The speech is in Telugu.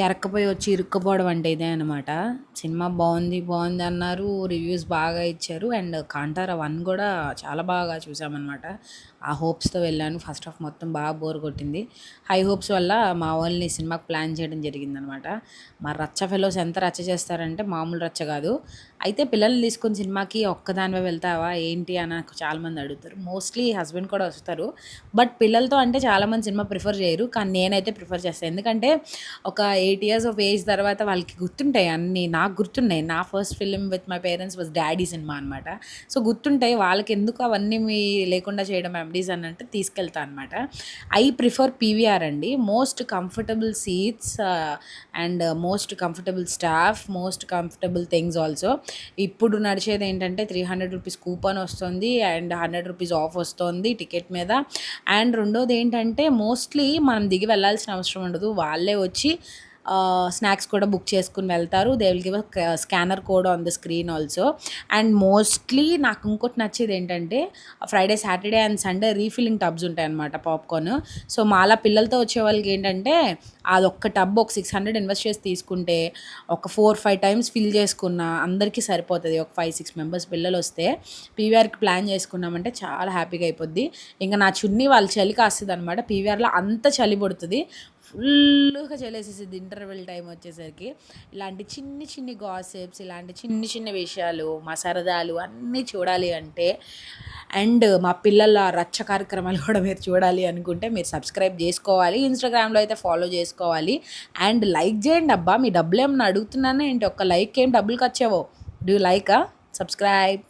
ఎరక్కపోయి వచ్చి ఇరుక్కుపోవడం అంటే ఇదే అనమాట. సినిమా బాగుంది బాగుంది అన్నారు, రివ్యూస్ బాగా ఇచ్చారు. అండ్ కాంతారా 1 కూడా చాలా బాగా చూసామన్నమాట. ఆ హోప్స్తో వెళ్ళాను. ఫస్ట్ హాఫ్ మొత్తం బాగా బోర్ కొట్టింది. హై హోప్స్ వల్ల మా వాళ్ళని సినిమాకి ప్లాన్ చేయడం జరిగిందనమాట. మా రచ్చ ఫెలోస్ ఎంత రచ్చ చేస్తారంటే మామూలు రచ్చ కాదు. అయితే పిల్లల్ని తీసుకొని సినిమాకి ఒక్కదానివే వెళ్తావా ఏంటి అని నాకు చాలామంది అడుగుతారు. మోస్ట్లీ హస్బెండ్ కూడా వస్తారు. బట్ పిల్లలతో అంటే చాలామంది సినిమా ప్రిఫర్ చేయరు, కానీ నేనైతే ప్రిఫర్ చేస్తాను. ఎందుకంటే ఒక 8 ఇయర్స్ ఆఫ్ ఏజ్ తర్వాత వాళ్ళకి గుర్తుంటాయి అన్నీ. నాకు గుర్తున్నాయి. నా first film with my parents was daddy cinema అనమాట. సో గుర్తుంటాయి వాళ్ళకి. ఎందుకు అవన్నీ లేకుండా చేయడం మెమరీస్ అని అంటే తీసుకెళ్తా అనమాట. ఐ ప్రిఫర్ పీవీఆర్ అండి. Most comfortable seats and most comfortable staff, most comfortable things also. ఇప్పుడు నడిచేది ఏంటంటే 300 రూపీస్ కూపన్ వస్తుంది అండ్ 100 రూపీస్ ఆఫ్ వస్తుంది టికెట్ మీద. అండ్ రెండోది ఏంటంటే మోస్ట్లీ మనం దిగి వెళ్ళాల్సిన అవసరం ఉండదు. వాళ్ళే వచ్చి స్నాక్స్ కూడా బుక్ చేసుకుని వెళ్తారు. They will give scanner code on the screen also. And mostly నాకు ఇంకోటి నచ్చేది ఏంటంటే Friday, Saturday and Sunday refilling tubs ఉంటాయన్నమాట పాప్కార్న్. సో మాలా పిల్లలతో వచ్చే వాళ్ళకి ఏంటంటే అదొక్క టబ్ ఒక 600 ఇన్వెస్ట్ చేసి తీసుకుంటే ఒక 4-5 టైమ్స్ ఫిల్ చేసుకున్న అందరికీ సరిపోతుంది. ఒక 5-6 మెంబర్స్ పిల్లలు వస్తే పీవీఆర్కి ప్లాన్ చేసుకున్నామంటే చాలా హ్యాపీగా అయిపోద్ది. ఇంకా నా చున్నీ వాళ్ళ చలి కాస్తుంది అనమాట. పీవీఆర్లో అంత చలి పడుతుంది, ఫుల్గా చలేసేసింది ఇంటర్వెల్ టైం వచ్చేసరికి. ఇలాంటి చిన్ని చిన్ని గాసిప్స్, ఇలాంటి చిన్ని చిన్ని విషయాలు, మా సరదాలు అన్నీ చూడాలి అంటే, అండ్ మా పిల్లల రచ్చ కార్యక్రమాలు కూడా మీరు చూడాలి అనుకుంటే మీరు సబ్స్క్రైబ్ చేసుకోవాలి. ఇన్స్టాగ్రామ్లో అయితే ఫాలో చేసుకోవాలి. అండ్ లైక్ చేయండి అబ్బా. మీ డబ్బులు ఏమన్నా అడుగుతున్నానే ఏంటి? ఒక్క లైక్ ఏం డబ్బులు ఖర్చేవో. Do like subscribe.